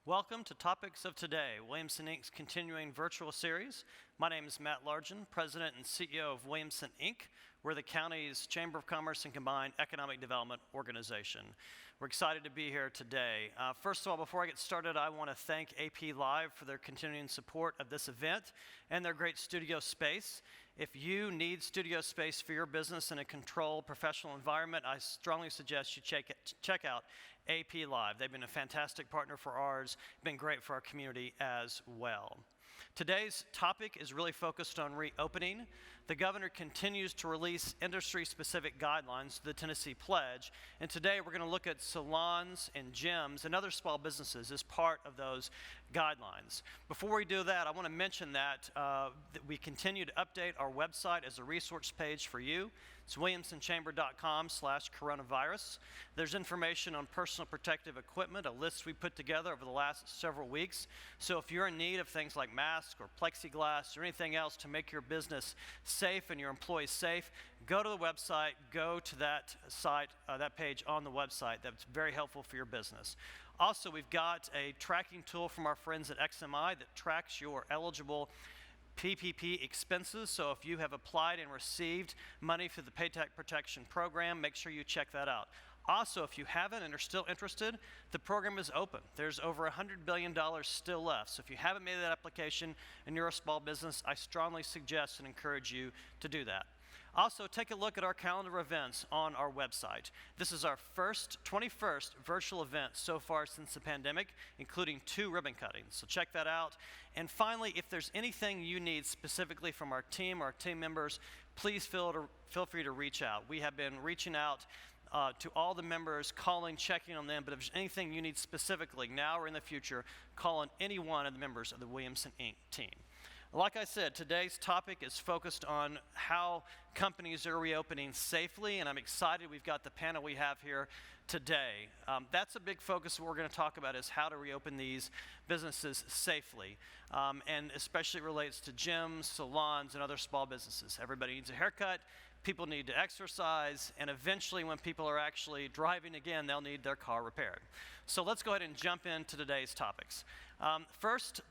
Welcome to Topics of Today, Williamson Inc.'s continuing virtual series. My name is Matt Largent, President and CEO of Williamson Inc. We're the county's Chamber of Commerce and Combined Economic Development organization. We're excited to be here today. First of all, before I get started, I want to thank AP Live for their continuing support of this event and their great studio space. If you need studio space for your business in a controlled professional environment, I strongly suggest you check out AP Live. They've been a fantastic partner for ours, been great for our community as well. Today's topic is really focused on reopening. The governor continues to release industry-specific guidelines to the Tennessee Pledge, and today we're going to look at salons and gyms and other small businesses as part of those guidelines. Before we do that, I want to mention that we continue to update our website as a resource page for you. It's williamsonchamber.com/coronavirus. There's information on personal protective equipment, a list we put together over the last several weeks. So if you're in need of things like masks or plexiglass or anything else to make your business safe and your employees safe, go to the website, go to that site, that page on the website. That's very helpful for your business. Also, we've got a tracking tool from our friends at XMI that tracks your eligible PPP expenses. So if you have applied and received money through the Paycheck Protection Program, make sure you check that out. Also, if you haven't and are still interested, the program is open. There's over $100 billion still left. So if you haven't made that application and you're a small business, I strongly suggest and encourage you to do that. Also, take a look at our calendar of events on our website. This is our 21st virtual event so far since the pandemic, including 2 ribbon cuttings. So check that out. And finally, if there's anything you need specifically from our team members, please feel free to reach out. We have been reaching out to all the members, calling, checking on them, but if there's anything you need specifically now or in the future, call on any one of the members of the Williamson Inc. team. Like I said, today's topic is focused on how companies are reopening safely, and I'm excited we've got the panel we have here today. That's a big focus of what we're going to talk about is how to reopen these businesses safely, and especially relates to gyms, salons, and other small businesses. Everybody needs a haircut, people need to exercise, and eventually when people are actually driving again, they'll need their car repaired. So let's go ahead and jump into today's topics. First,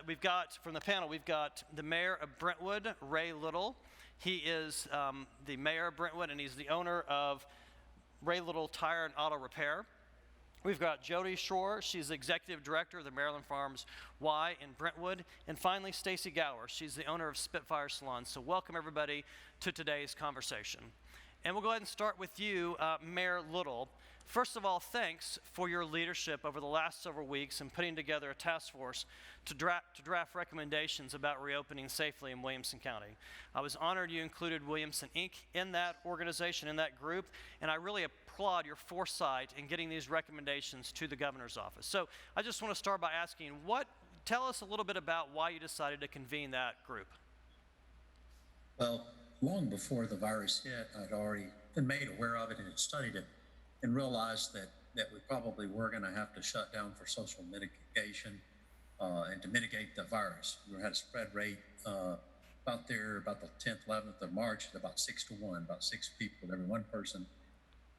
we've got from the panel, we've got the mayor of Brentwood, Rhea Little. He is the mayor of Brentwood, and he's the owner of Rhea Little Tire and Auto Repair. We've got Jody Shore. She's the executive director of the Maryland Farms Y in Brentwood. And finally, Stacy Gower. She's the owner of Spitfire Salon. So welcome, everybody, to today's conversation. And we'll go ahead and start with you, Mayor Little. First of all, thanks for your leadership over the last several weeks in putting together a task force to draft recommendations about reopening safely in Williamson County. I was honored you included Williamson Inc. in that organization, in that group, and I really applaud your foresight in getting these recommendations to the governor's office. So I just want to start by asking, tell us a little bit about why you decided to convene that group. Well, long before the virus hit, I'd already been made aware of it and had studied it and realized that we probably were going to have to shut down for social mitigation and to mitigate the virus. We had a spread rate about the 10th, 11th of March at about 6 to 1, about 6 people, every one person.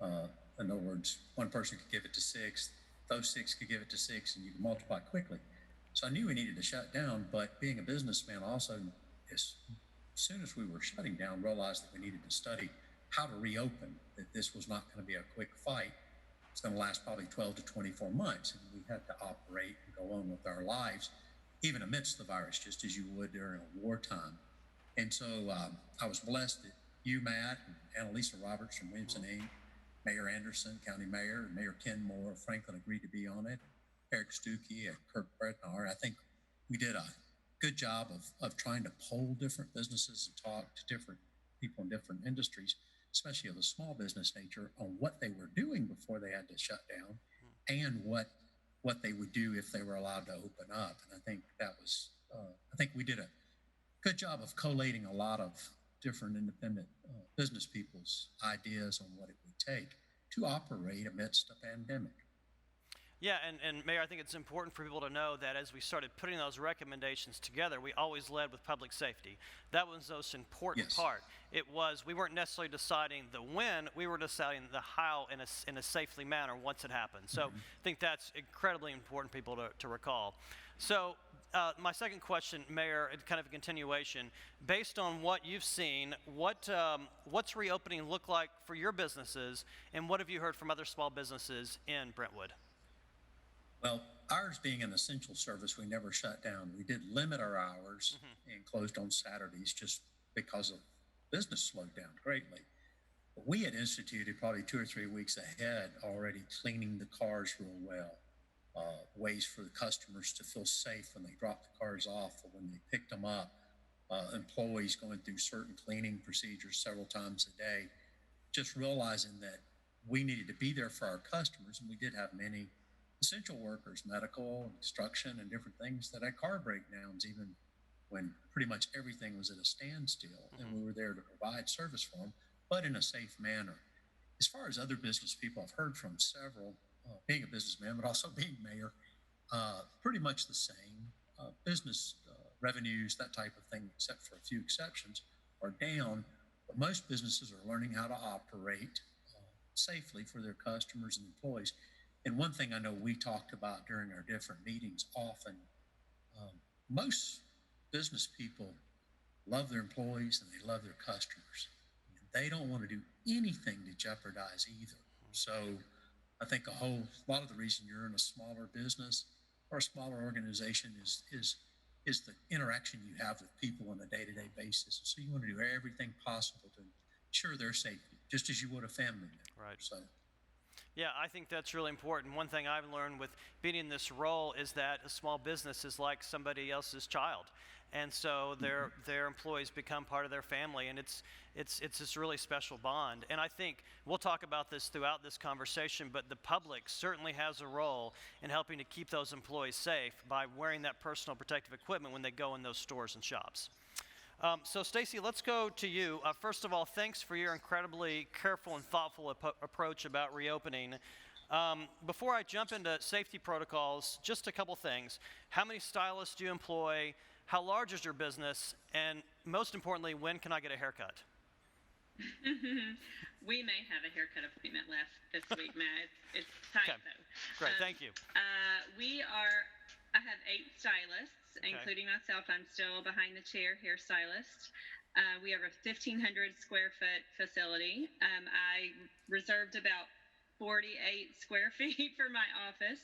In other words, one person could give it to 6, those 6 could give it to 6, and you can multiply quickly. So I knew we needed to shut down, but being a businessman also, as soon as we were shutting down, realized that we needed to study how to reopen, that this was not going to be a quick fight. It's going to last probably 12 to 24 months, and we had to operate and go on with our lives, even amidst the virus, just as you would during a wartime. And so I was blessed that you, Matt, and Annalisa Roberts from Williamson Inc., Mayor Anderson, County Mayor, and Mayor Ken Moore of Franklin agreed to be on it. Eric Stuckey and Kirk Bretnar. I think we did a good job of trying to poll different businesses and talk to different people in different industries, especially of a small business nature, on what they were doing before they had to shut down and what they would do if they were allowed to open up. And I think that was, I think we did a good job of collating a lot of different independent business people's ideas on what it would take to operate amidst a pandemic. Yeah, and Mayor, I think it's important for people to know that as we started putting those recommendations together, we always led with public safety. That was the most important Yes. part. It was, we weren't necessarily deciding the when, we were deciding the how in a safely manner once it happened. So I think that's incredibly important for people to recall. So my second question, Mayor, kind of a continuation, based on what you've seen, what's reopening look like for your businesses, and what have you heard from other small businesses in Brentwood? Well, ours being an essential service, we never shut down. We did limit our hours and closed on Saturdays just because of business slowed down greatly. But we had instituted probably 2 or 3 weeks ahead already cleaning the cars real well, ways for the customers to feel safe when they drop the cars off or when they picked them up, employees going through certain cleaning procedures several times a day, just realizing that we needed to be there for our customers. And we did have many essential workers, medical, construction, and different things that had car breakdowns, even when pretty much everything was at a standstill. And we were there to provide service for them, but in a safe manner. As far as other business people, I've heard from several, being a businessman, but also being mayor, pretty much the same. Business revenues, that type of thing, except for a few exceptions, are down. But most businesses are learning how to operate safely for their customers and employees. And one thing I know we talked about during our different meetings often, most business people love their employees and they love their customers. And they don't want to do anything to jeopardize either. So I think a lot of the reason you're in a smaller business or a smaller organization is the interaction you have with people on a day-to-day basis. So you want to do everything possible to ensure their safety, just as you would a family member. Right. So. Yeah, I think that's really important. One thing I've learned with being in this role is that a small business is like somebody else's child. And so their employees become part of their family, and it's this really special bond. And I think we'll talk about this throughout this conversation, but the public certainly has a role in helping to keep those employees safe by wearing that personal protective equipment when they go in those stores and shops. So Stacy, let's go to you. First of all, thanks for your incredibly careful and thoughtful approach about reopening. Before I jump into safety protocols, just a couple things. How many stylists do you employ? How large is your business? And most importantly, when can I get a haircut? We may have a haircut appointment left this week, Matt. It's tight, Okay. though. Great, thank you. I have 8 stylists, including myself. I'm still behind the chair hairstylist. We have a 1,500 square foot facility. I reserved about 48 square feet for my office.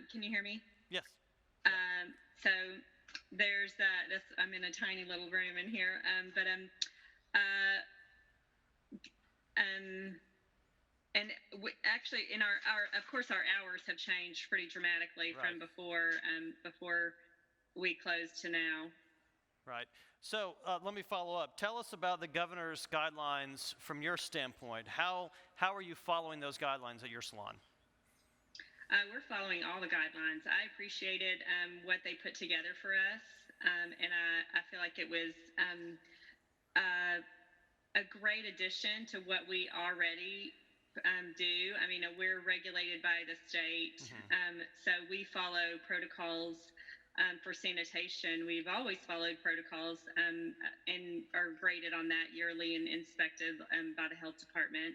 Can you hear me? Yes. So there's that. I'm in a tiny little room in here. And actually, in our of course, our hours have changed pretty dramatically from before we closed to now. Right. So let me follow up. Tell us about the governor's guidelines from your standpoint. How are you following those guidelines at your salon? We're following all the guidelines. I appreciated what they put together for us, and I feel like it was a great addition to what we already do. I mean, we're regulated by the state, so we follow protocols for sanitation. We've always followed protocols and are graded on that yearly and inspected by the health department,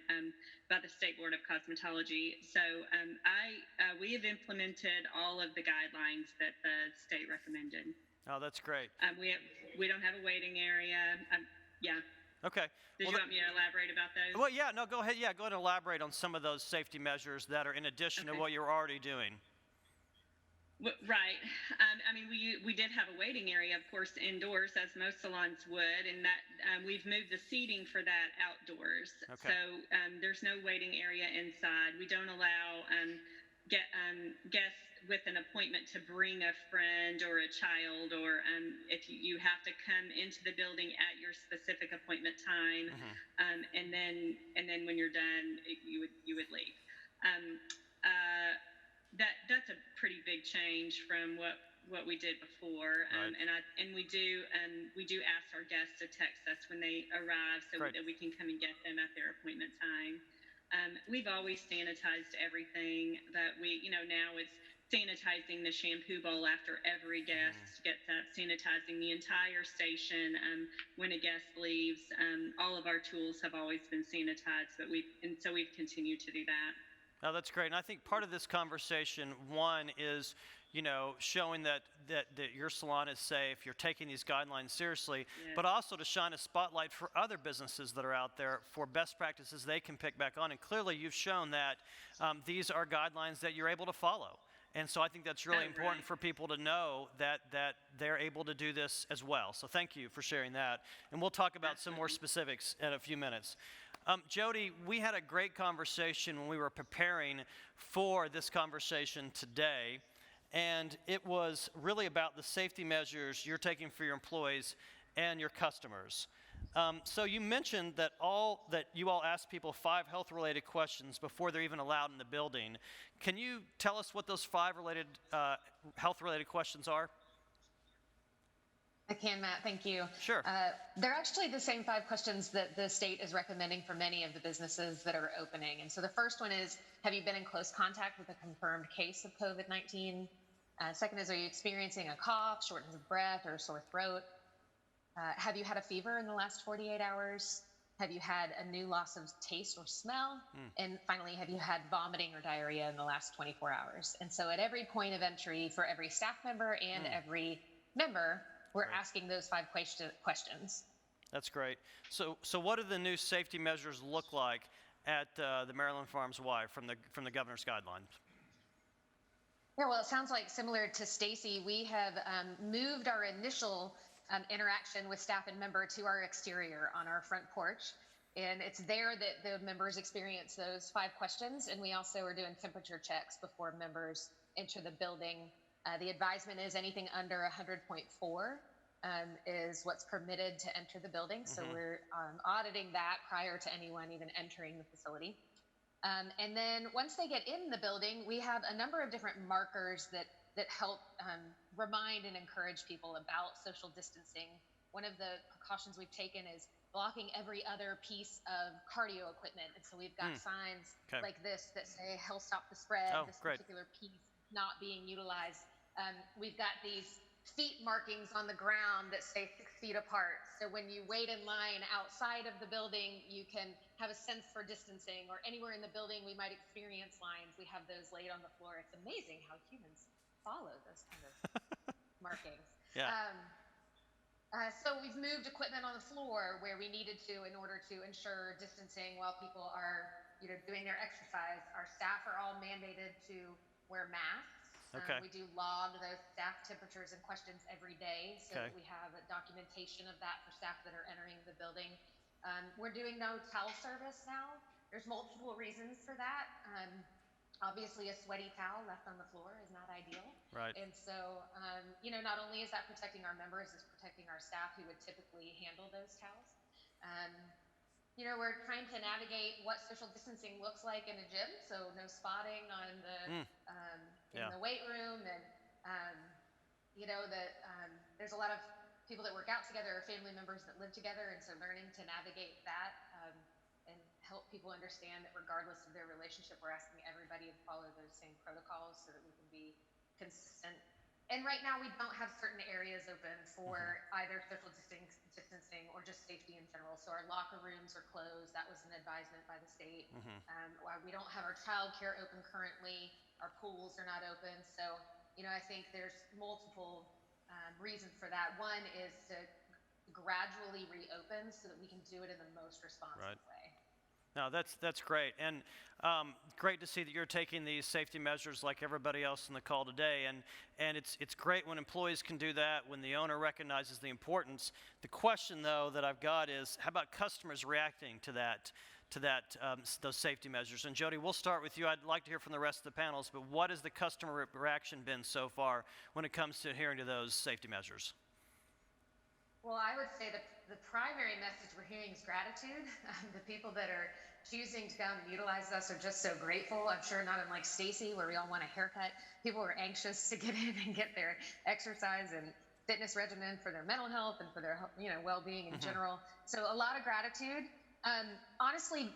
by the State Board of Cosmetology. So we have implemented all of the guidelines that the state recommended. Oh, that's great. We don't have a waiting area. Yeah. Okay. Did you want me to elaborate about those? Well, yeah, no, go ahead. Yeah, go ahead and elaborate on some of those safety measures that are in addition to what you're already doing. Right. I mean, we did have a waiting area, of course, indoors, as most salons would, and that we've moved the seating for that outdoors. Okay. So there's no waiting area inside. We don't allow guests with an appointment to bring a friend or a child, or if you have to come into the building at your specific appointment time, and then when you're done, you would leave. That's a pretty big change from what we did before, Right. and we do ask our guests to text us when they arrive so that we can come and get them at their appointment time. We've always sanitized everything that we, now it's sanitizing the shampoo bowl after every guest gets up, sanitizing the entire station when a guest leaves. All of our tools have always been sanitized, so we've continued to do that. Oh, that's great. And I think part of this conversation, one, is showing that your salon is safe, you're taking these guidelines seriously, Yes. but also to shine a spotlight for other businesses that are out there for best practices they can pick back on. And clearly you've shown that these are guidelines that you're able to follow. And so I think that's really important for people to know that they're able to do this as well. So thank you for sharing that. And we'll talk about some more specifics in a few minutes. Jody, we had a great conversation when we were preparing for this conversation today, and it was really about the safety measures you're taking for your employees and your customers. So you mentioned that you all ask people 5 health-related questions before they're even allowed in the building. Can you tell us what those 5 health-related questions are? I can, Matt. Thank you. Sure. They're actually the same 5 questions that the state is recommending for many of the businesses that are opening. And so the first one is, have you been in close contact with a confirmed case of COVID-19? Second is, are you experiencing a cough, shortness of breath, or sore throat? Have you had a fever in the last 48 hours? Have you had a new loss of taste or smell? And finally, have you had vomiting or diarrhea in the last 24 hours? And so at every point of entry for every staff member and every member, we're asking those 5 questions. That's great. So what do the new safety measures look like at the Maryland Farms Y from the governor's guidelines? Yeah, well, it sounds like similar to Stacy, we have moved our initial interaction with staff and member to our exterior on our front porch. And it's there that the members experience those 5 questions. And we also are doing temperature checks before members enter the building. The advisement is anything under 100.4 is what's permitted to enter the building. So we're auditing that prior to anyone even entering the facility. And then once they get in the building, we have a number of different markers that help remind and encourage people about social distancing. One of the precautions we've taken is blocking every other piece of cardio equipment. And so we've got signs like this that say, "Health stop the spread." This particular piece not being utilized. We've got these feet markings on the ground that say 6 feet apart. So when you wait in line outside of the building, you can have a sense for distancing, or anywhere in the building we might experience lines. We have those laid on the floor. It's amazing how humans follow those kind of markings. Yeah. So we've moved equipment on the floor where we needed to in order to ensure distancing while people are doing their exercise. Our staff are all mandated to wear masks. Okay. We do log those staff temperatures and questions every day so that we have a documentation of that for staff that are entering the building. We're doing no towel service now. There's multiple reasons for that. Obviously, a sweaty towel left on the floor is not ideal. Right. And so, not only is that protecting our members, it's protecting our staff who would typically handle those towels. We're trying to navigate what social distancing looks like in a gym, so no spotting on the in the weight room, and there's a lot of people that work out together, or family members that live together, and so learning to navigate that and help people understand that regardless of their relationship, we're asking everybody to follow those same protocols so that we can be consistent. And right now, we don't have certain areas open for either social distancing or just safety in general. So our locker rooms are closed. That was an advisement by the state. We don't have our child care open currently. Our pools are not open. So, I think there's multiple reasons for that. One is to gradually reopen so that we can do it in the most responsive way. No, that's great, and great to see that you're taking these safety measures like everybody else in the call today. And it's great when employees can do that, when the owner recognizes the importance. The question, though, that I've got is, how about customers reacting to those safety measures? And Jody, we'll start with you. I'd like to hear from the rest of the panels, but what has the customer reaction been so far when it comes to adhering to those safety measures? Well, I would say that the primary message we're hearing is gratitude. The people that are choosing to come and utilize us are just so grateful. I'm sure not unlike Stacy, where we all want a haircut. People are anxious to get in and get their exercise and fitness regimen for their mental health and for their well-being in general. So a lot of gratitude. Honestly,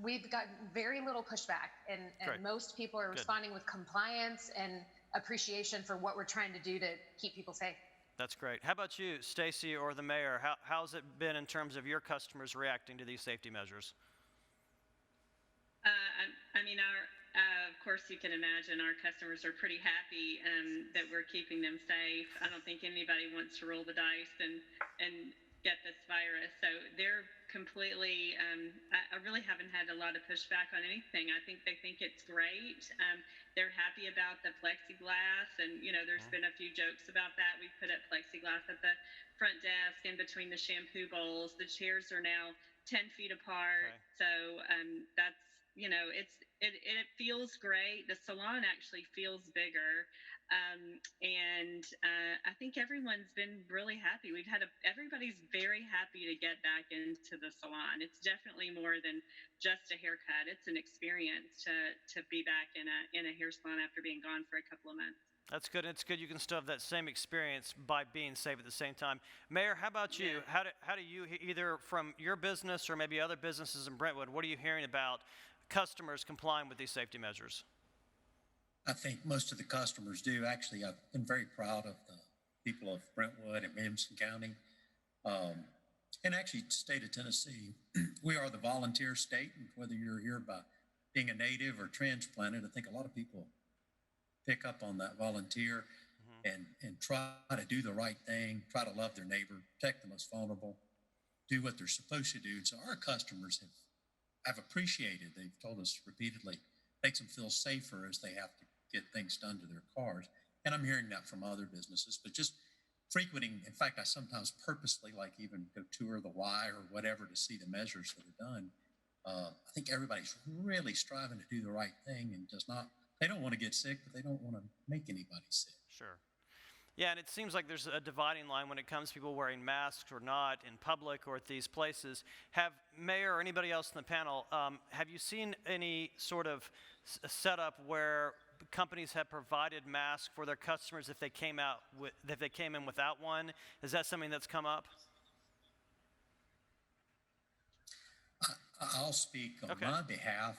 we've gotten very little pushback, and Great. most people are Good. responding with compliance and appreciation for what we're trying to do to keep people safe. That's great. How about you, Stacy or the mayor? How's it been in terms of your customers reacting to these safety measures? I mean, of course, you can imagine our customers are pretty happy that we're keeping them safe. I don't think anybody wants to roll the dice and get this virus. So they're completely, I really haven't had a lot of pushback on anything. I think they think it's great. They're happy about the plexiglass, and, there's been a few jokes about that. We put up plexiglass at the front desk in between the shampoo bowls. The chairs are now 10 feet apart. Okay. So that's, it feels great. The salon actually feels bigger. And I think everyone's been really happy. Everybody's very happy to get back into the salon. It's definitely more than just a haircut. It's an experience to be back in a hair salon after being gone for a couple of months. That's good. It's good you can still have that same experience by being safe at the same time. Mayor, how about you? Yeah. How do you, either from your business or maybe other businesses in Brentwood, what are you hearing about customers complying with these safety measures? I think most of the customers do. Actually, I've been very proud of the people of Brentwood and Williamson County. And actually, the state of Tennessee, we are the volunteer state. And whether you're here by being a native or transplanted, I think a lot of people pick up on that volunteer and try to do the right thing, try to love their neighbor, protect the most vulnerable, do what they're supposed to do. And so our customers have appreciated. They've told us repeatedly, makes them feel safer as they have to get things done to their cars. And I'm hearing that from other businesses, but just frequenting. In fact, I sometimes purposely even go tour the Y or whatever to see the measures that are done. I think everybody's really striving to do the right thing and they don't want to get sick, but they don't want to make anybody sick. Sure. Yeah, and it seems like there's a dividing line when it comes to people wearing masks or not in public or at these places. Mayor or anybody else in the panel, have you seen any sort of setup where companies have provided masks for their customers if they came in without one? Is that something that's come up? I'll speak on Okay. my behalf.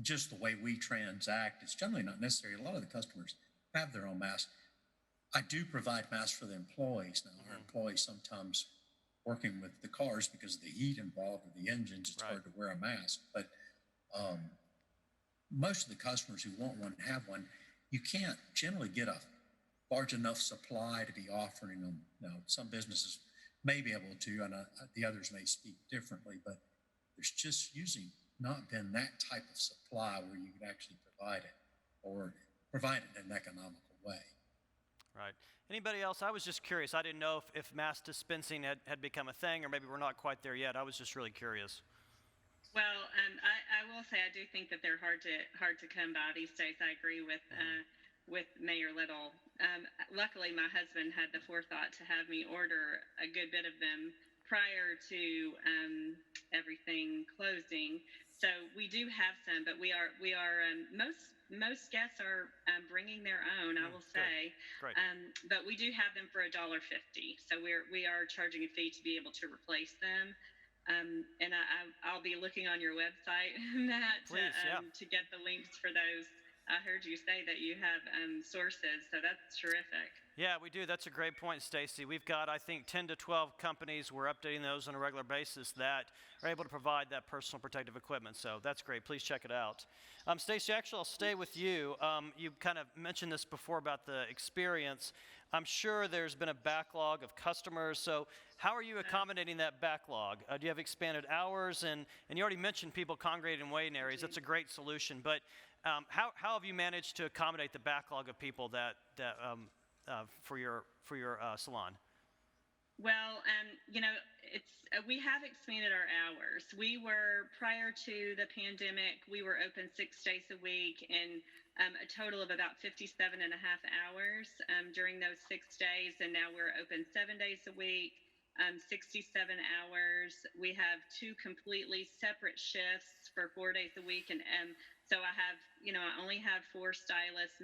Just the way we transact, it's generally not necessary. A lot of the customers have their own masks. I do provide masks for the employees now. Our employees sometimes working with the cars because of the heat involved with the engines, it's hard to wear a mask. But most of the customers who want one and have one, you can't generally get a large enough supply to be offering them. Now, some businesses may be able to, and the others may speak differently, but there's just usually not been that type of supply where you could actually provide it or provide it in an economical way. Right. Anybody else? I was just curious. I didn't know if mass dispensing had become a thing, or maybe we're not quite there yet. I was just really curious. Well, I will say I do think that they're hard to come by these days. I agree with Mayor Little. Luckily, my husband had the forethought to have me order a good bit of them prior to everything closing. So we do have some, but we are most guests are bringing their own, I will say. Great. But we do have them for $1.50. So we are charging a fee to be able to replace them. And I'll be looking on your website, Matt, Please, to get the links for those. I heard you say that you have sources, so that's terrific. Yeah, we do. That's a great point, Stacy. We've got, I think, 10 to 12 companies. We're updating those on a regular basis that are able to provide that personal protective equipment. So that's great. Please check it out. Stacy, actually, I'll stay with you. You kind of mentioned this before about the experience. I'm sure there's been a backlog of customers. So how are you accommodating that backlog? Do you have expanded hours? And you already mentioned people congregating in waiting areas. That's a great solution. But how have you managed to accommodate the backlog of people for your salon? Well, we have expanded our hours. We were, prior to the pandemic, we were open 6 days a week and a total of about 57 and a half hours during those 6 days. And now we're open 7 days a week, 67 hours. We have 2 completely separate shifts for 4 days a week. And so I have, I only have 4 stylists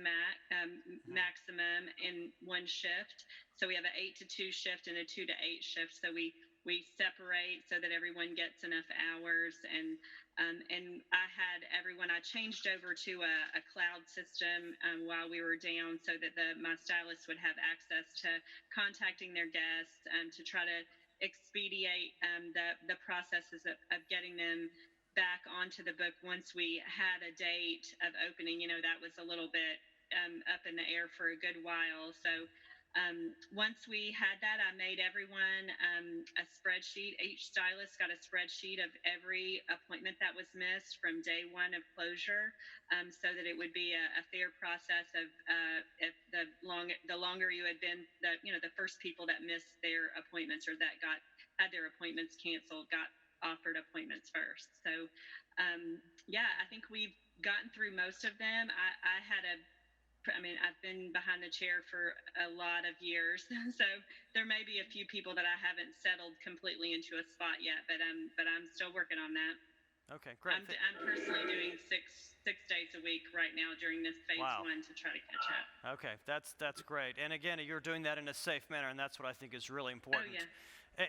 maximum in one shift. So we have an 8 to 2 shift and a 2 to 8 shift. So we we separate so that everyone gets enough hours. And I changed over to a cloud system while we were down, so that my stylists would have access to contacting their guests to try to expedite the processes of getting them back onto the book once we had a date of opening. That was a little bit up in the air for a good while. So once we had that, I made everyone a spreadsheet. Each stylist got a spreadsheet of every appointment that was missed from day one of closure, so that it would be a fair process of if the longer you had been, the first people that missed their appointments or that had their appointments canceled got offered appointments first. So I think we've gotten through most of them. I've been behind the chair for a lot of years, so there may be a few people that I haven't settled completely into a spot yet, but I'm still working on that. Okay, great. I'm personally doing six days a week right now during this phase one to try to catch up. Okay, that's great. And again, you're doing that in a safe manner, and that's what I think is really important. Oh, yeah.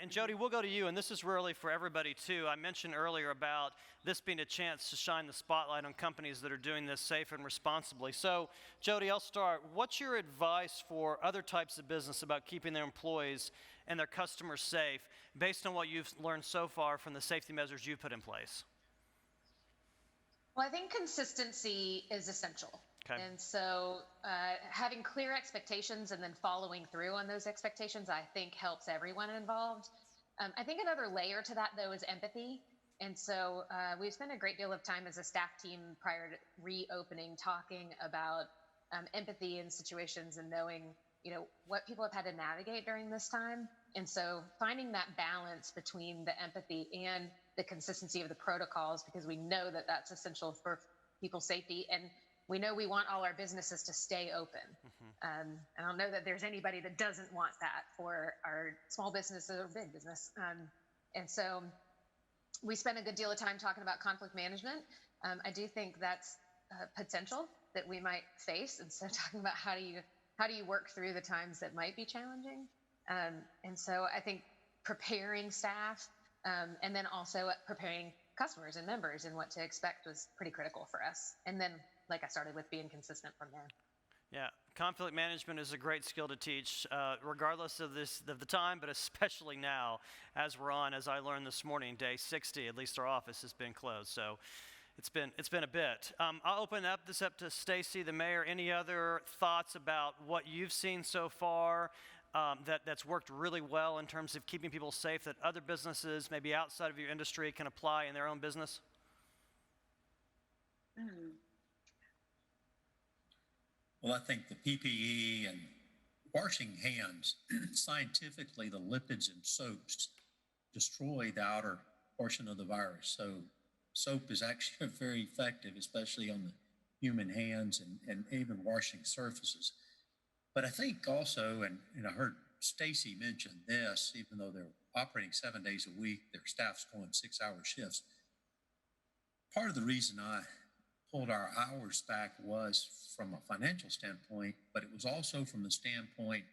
And Jody, we'll go to you, and this is really for everybody too. I mentioned earlier about this being a chance to shine the spotlight on companies that are doing this safe and responsibly. So, Jody, I'll start. What's your advice for other types of business about keeping their employees and their customers safe based on what you've learned so far from the safety measures you've put in place? Well, I think consistency is essential. Okay. And so having clear expectations and then following through on those expectations, I think helps everyone involved. I think another layer to that, though, is empathy. And so we've spent a great deal of time as a staff team prior to reopening talking about empathy in situations and knowing, what people have had to navigate during this time. And so finding that balance between the empathy and the consistency of the protocols, because we know that that's essential for people's safety. And we know we want all our businesses to stay open. I don't know that there's anybody that doesn't want that for our small businesses or big business. And so we spent a good deal of time talking about conflict management. I do think that's potential that we might face. And so talking about how do you work through the times that might be challenging. And so I think preparing staff and then also preparing customers and members and what to expect was pretty critical for us. And then, like I started with, being consistent from there. Yeah, conflict management is a great skill to teach, regardless of the time, but especially now, as we're on, as I learned this morning, day 60. At least our office has been closed, so it's been a bit. I'll open this up to Stacy, the mayor. Any other thoughts about what you've seen so far that's worked really well in terms of keeping people safe that other businesses, maybe outside of your industry, can apply in their own business? Well, I think the PPE and washing hands, scientifically, the lipids in soaps destroy the outer portion of the virus. So soap is actually very effective, especially on the human hands and even washing surfaces. But I think also, and I heard Stacy mention this, even though they're operating 7 days a week, their staff's going 6-hour shifts. Part of the reason I pulled our hours back was from a financial standpoint, but it was also from the standpoint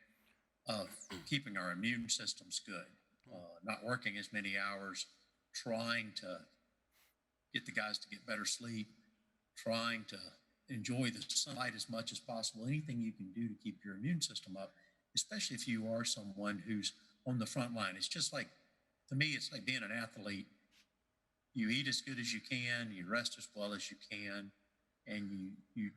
of keeping our immune systems good, not working as many hours, trying to get the guys to get better sleep, trying to enjoy the sunlight as much as possible, anything you can do to keep your immune system up, especially if you are someone who's on the front line. It's just like, to me, it's like being an athlete. You eat as good as you can, you rest as well as you can, and you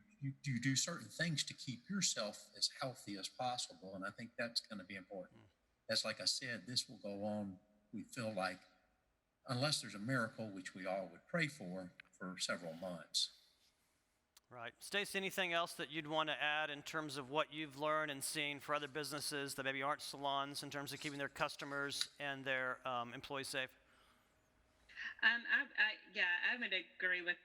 do certain things to keep yourself as healthy as possible. And I think that's going to be important. As like I said, this will go on, we feel like, unless there's a miracle, which we all would pray for several months. Right. Stacy, anything else that you'd want to add in terms of what you've learned and seen for other businesses that maybe aren't salons in terms of keeping their customers and their employees safe? I would agree with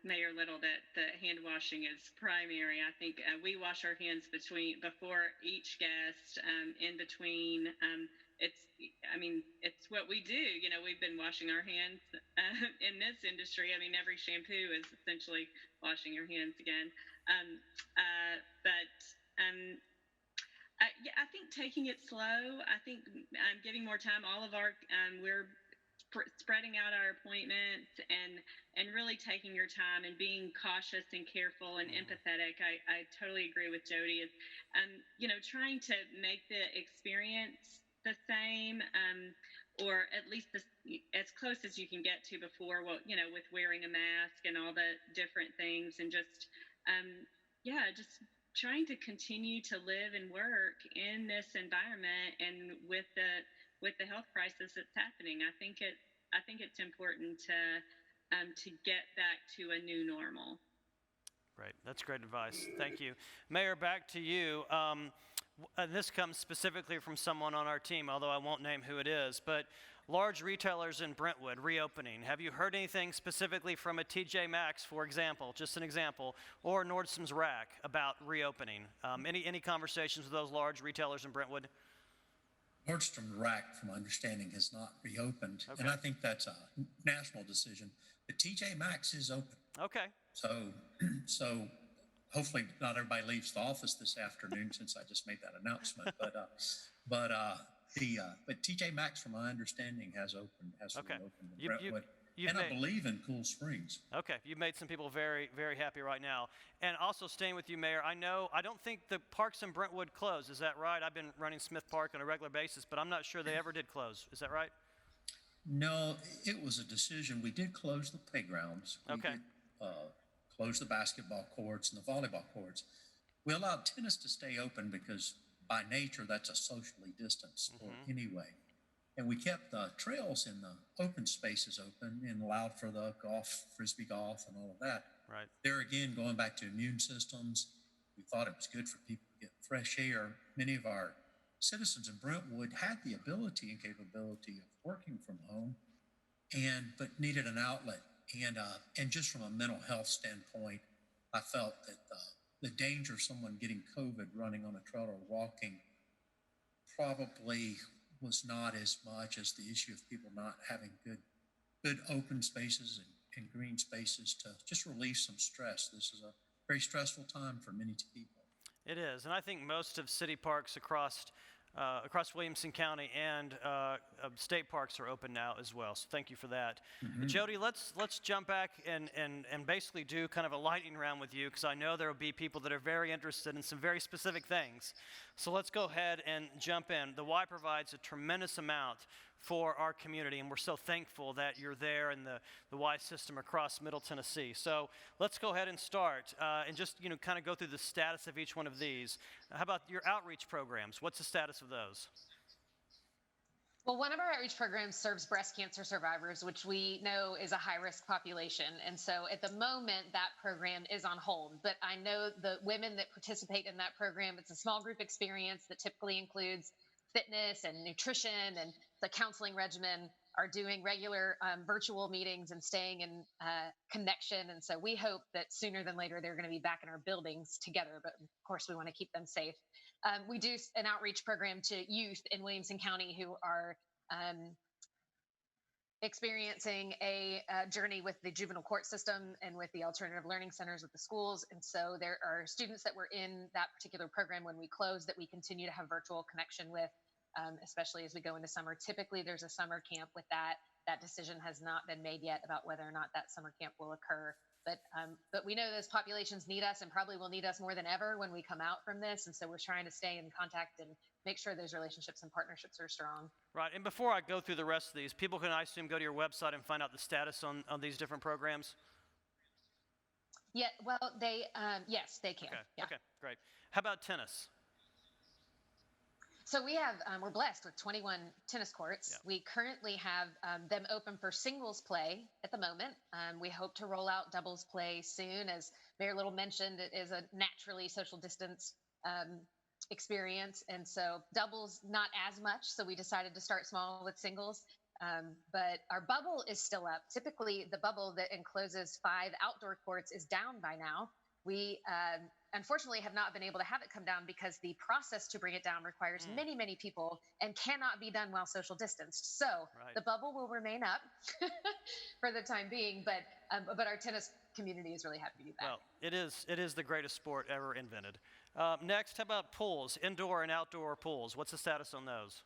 Mayor Little that the hand washing is primary. I think we wash our hands before each guest, in between. It's what we do. We've been washing our hands in this industry. Every shampoo is essentially washing your hands again. Yeah, I think taking it slow. I think giving more time. All of our we're spreading out our appointments and really taking your time and being cautious and careful and empathetic. I totally agree with Jody. Is trying to make the experience the same, or at least as close as you can get to before. Well, with wearing a mask and all the different things, and just just trying to continue to live and work in this environment and with the health crisis that's happening. I think it's important to get back to a new normal. Great. That's great advice. Thank you. Mayor, back to you. And this comes specifically from someone on our team, although I won't name who it is, but large retailers in Brentwood reopening. Have you heard anything specifically from a TJ Maxx, for example, just an example, or Nordstrom's Rack about reopening? Any conversations with those large retailers in Brentwood? Nordstrom Rack, from my understanding, has not reopened, and I think that's a national decision. But TJ Maxx is open. Okay. So hopefully not everybody leaves the office this afternoon since I just made that announcement. But TJ Maxx, from my understanding, has reopened in Brentwood. I believe in Cool Springs. Okay, you've made some people very, very happy right now. And also staying with you, Mayor, I don't think the parks in Brentwood closed. Is that right? I've been running Smith Park on a regular basis, but I'm not sure they ever did close. Is that right? No, it was a decision. We did close the playgrounds. We did close the basketball courts and the volleyball courts. We allowed tennis to stay open because by nature that's a socially distanced sport anyway. And we kept the trails in the open spaces open and allowed for the golf, frisbee golf, and all of that. Right. There again, going back to immune systems, we thought it was good for people to get fresh air. Many of our citizens in Brentwood had the ability and capability of working from home, but needed an outlet. And just from a mental health standpoint, I felt that the danger of someone getting COVID running on a trail or walking probably was not as much as the issue of people not having good open spaces and green spaces to just relieve some stress. This is a very stressful time for many people. It is, and I think most of city parks across Williamson County and state parks are open now as well. So thank you for that. Jody, let's jump back and basically do kind of a lightning round with you, because I know there will be people that are very interested in some very specific things. So let's go ahead and jump in. The Y provides a tremendous amount for our community, and we're so thankful that you're there in the Y system across Middle Tennessee. So let's go ahead and start and just kind of go through the status of each one of these. How about your outreach programs? What's the status of those? Well, one of our outreach programs serves breast cancer survivors, which we know is a high-risk population. And so at the moment, that program is on hold. But I know the women that participate in that program, it's a small group experience that typically includes fitness and nutrition and the counseling regimen, are doing regular virtual meetings and staying in connection. And so we hope that sooner than later, they're going to be back in our buildings together. But of course, we want to keep them safe. We do an outreach program to youth in Williamson County who are experiencing a journey with the juvenile court system and with the alternative learning centers with the schools. And so there are students that were in that particular program when we closed that we continue to have virtual connection with, especially as we go into summer. Typically, there's a summer camp with that. That decision has not been made yet about whether or not that summer camp will occur. But we know those populations need us and probably will need us more than ever when we come out from this. And so we're trying to stay in contact and make sure those relationships and partnerships are strong. Right. And before I go through the rest of these, people can, I assume, go to your website and find out the status on these different programs? Yeah, well, yes, they can. Okay. Yeah. Okay, great. How about tennis? So we have, we're blessed with 21 tennis courts. Yeah. We currently have them open for singles play at the moment. We hope to roll out doubles play soon. As Mayor Little mentioned, it is a naturally social distance experience. And so doubles, not as much. So we decided to start small with singles. But our bubble is still up. Typically, the bubble that encloses 5 outdoor courts is down by now. We unfortunately have not been able to have it come down because the process to bring it down requires many, many people and cannot be done while social distanced. So the bubble will remain up for the time being, but our tennis community is really happy to be back. Well, it is the greatest sport ever invented. Next, how about pools, indoor and outdoor pools? What's the status on those?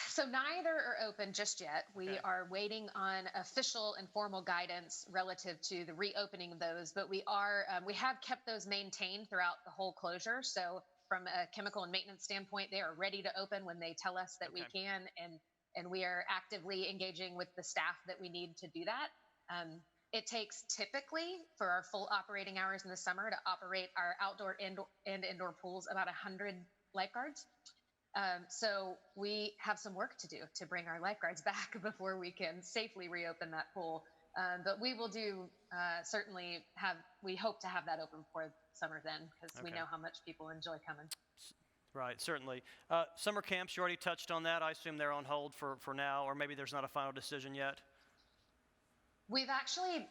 So neither are open just yet. We Okay. are waiting on official and formal guidance relative to the reopening of those, but we have kept those maintained throughout the whole closure. So from a chemical and maintenance standpoint, they are ready to open when they tell us that we Okay. can, and we are actively engaging with the staff that we need to do that. It takes typically for our full operating hours in the summer to operate our outdoor and indoor pools about 100 lifeguards. So we have some work to do to bring our lifeguards back before we can safely reopen that pool. But we will certainly we hope to have that open before summer then, because we Okay. know how much people enjoy coming. Right, certainly. Summer camps, you already touched on that. I assume they're on hold for now, or maybe there's not a final decision yet. We've actually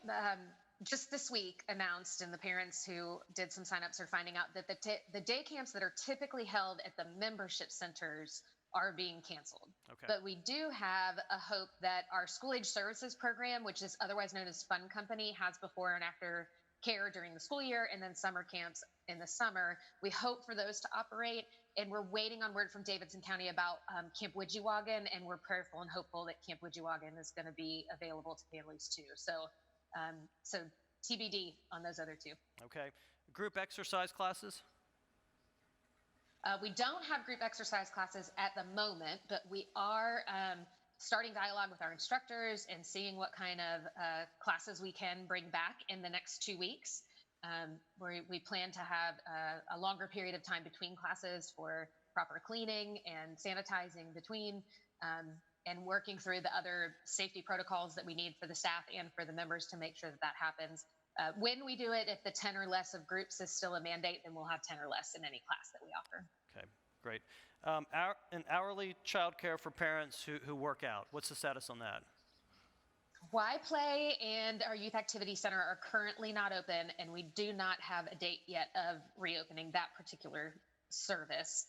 just this week announced, and the parents who did some signups are finding out that the day camps that are typically held at the membership centers are being canceled. Okay. But we do have a hope that our school age services program, which is otherwise known as Fun Company, has before and after care during the school year, and then summer camps in the summer. We hope for those to operate, and we're waiting on word from Davidson County about Camp Widgewagon, and we're prayerful and hopeful that Camp Widgewagon is going to be available to families too. So TBD on those other two. Okay. Group exercise classes? We don't have group exercise classes at the moment, but we are starting dialogue with our instructors and seeing what kind of classes we can bring back in the next 2 weeks. We plan to have a longer period of time between classes for proper cleaning and sanitizing between, and working through the other safety protocols that we need for the staff and for the members to make sure that that happens. When we do it, if the 10 or less of groups is still a mandate, then we'll have 10 or less in any class that we offer. Okay, great. An hourly childcare for parents who work out. What's the status on that? Y Play and our Youth Activity Center are currently not open, and we do not have a date yet of reopening that particular service.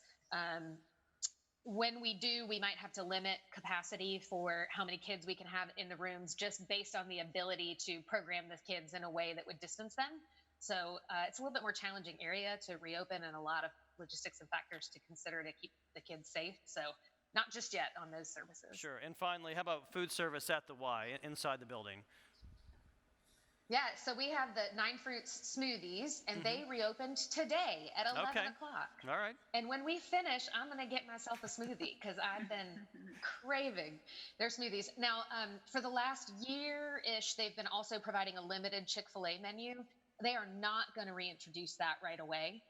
When we do, we might have to limit capacity for how many kids we can have in the rooms, just based on the ability to program the kids in a way that would distance them. So it's a little bit more challenging area to reopen, and a lot of logistics and factors to consider to keep the kids safe. So not just yet on those services. Sure. And finally, how about food service at the Y, inside the building? Yeah, so we have the 9 Fruits smoothies, and they reopened today at 11 Okay. o'clock. All right. And when we finish, I'm going to get myself a smoothie because I've been craving their smoothies. Now, for the last year-ish, they've been also providing a limited Chick-fil-A menu. They are not going to reintroduce that right away.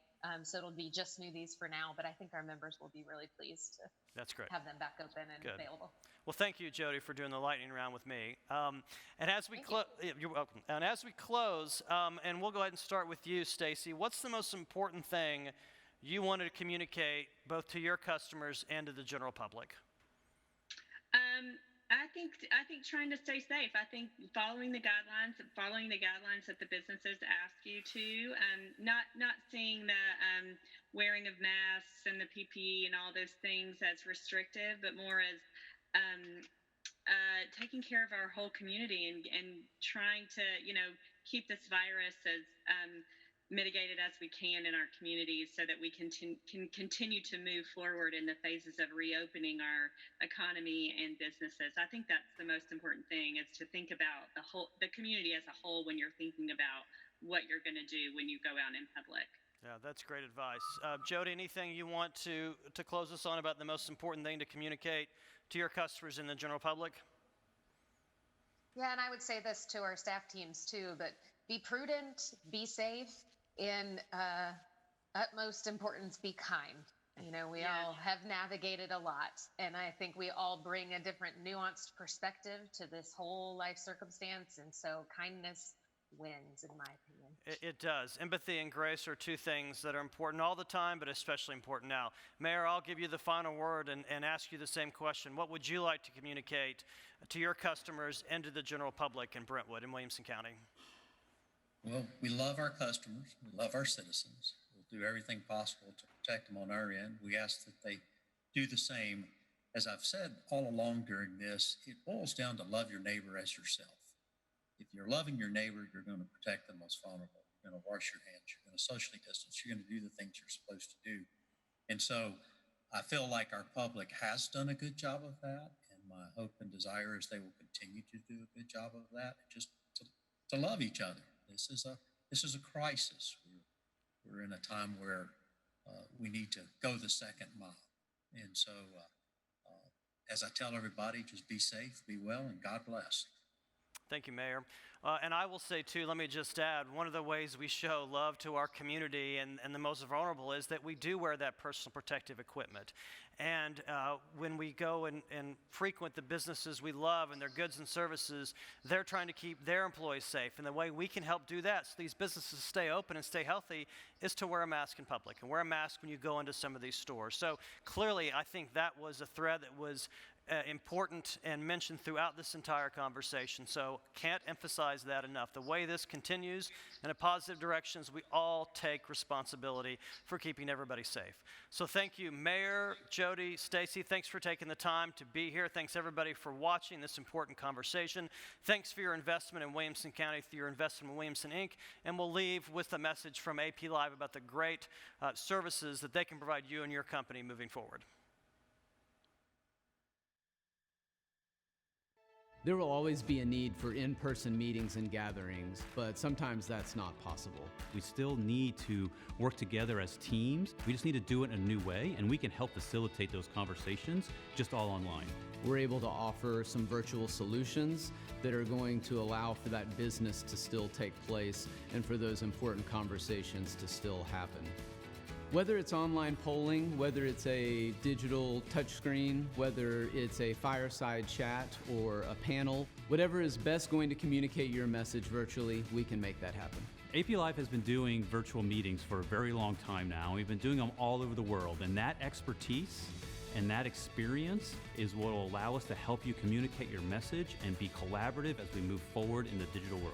So it'll be just smoothies for now, but I think our members will be really pleased to That's great. have them back open and Good. available. Well, thank you, Jody, for doing the lightning round with me. And as we Thank you. you're welcome. And as we close, and we'll go ahead and start with you, Stacy. What's the most important thing you wanted to communicate both to your customers and to the general public? I think trying to stay safe. I think following the guidelines that the businesses ask you to, not seeing the wearing of masks and the PPE and all those things as restrictive, but more as taking care of our whole community and trying to, keep this virus as mitigated as we can in our communities so that we can continue to move forward in the phases of reopening our economy and businesses. I think that's the most important thing, is to think about the community as a whole when you're thinking about what you're going to do when you go out in public. Yeah, that's great advice. Jody, anything you want to close us on about the most important thing to communicate to your customers and the general public? Yeah, and I would say this to our staff teams too, but be prudent, be safe, and utmost importance, be kind. We Yeah. all have navigated a lot, and I think we all bring a different nuanced perspective to this whole life circumstance, and so kindness wins, in my opinion. It does. Empathy and grace are two things that are important all the time, but especially important now. Mayor, I'll give you the final word and ask you the same question. What would you like to communicate to your customers and to the general public in Brentwood and Williamson County? Well, we love our customers. We love our citizens. We'll do everything possible to protect them on our end. We ask that they do the same. As I've said all along during this, it boils down to love your neighbor as yourself. If you're loving your neighbor, you're going to protect the most vulnerable. going to wash your hands, you're going to socially distance, you're going to do the things you're supposed to do. And so I feel like our public has done a good job of that. And my hope and desire is they will continue to do a good job of that, just to love each other. This is a crisis. We're in a time where we need to go the second mile. And so, as I tell everybody, just be safe, be well, and God bless. Thank you, Mayor. And I will say, too, let me just add, one of the ways we show love to our community and the most vulnerable is that we do wear that personal protective equipment. And when we go and frequent the businesses we love and their goods and services, they're trying to keep their employees safe. And the way we can help do that so these businesses stay open and stay healthy is to wear a mask in public and wear a mask when you go into some of these stores. So clearly, I think that was a thread that was important and mentioned throughout this entire conversation. So can't emphasize that enough. The way this continues in a positive direction is we all take responsibility for keeping everybody safe. So thank you, Mayor, Jody, Stacy. Thanks for taking the time to be here. Thanks everybody for watching this important conversation. Thanks for your investment in Williamson County, through your investment in Williamson Inc. And we'll leave with a message from AP Live about the great services that they can provide you and your company moving forward. There will always be a need for in-person meetings and gatherings, but sometimes that's not possible. We still need to work together as teams. We just need to do it in a new way, and we can help facilitate those conversations just all online. We're able to offer some virtual solutions that are going to allow for that business to still take place and for those important conversations to still happen. Whether it's online polling, whether it's a digital touchscreen, whether it's a fireside chat or a panel, whatever is best going to communicate your message virtually, we can make that happen. AP Live has been doing virtual meetings for a very long time now. We've been doing them all over the world, and that expertise and that experience is what will allow us to help you communicate your message and be collaborative as we move forward in the digital world.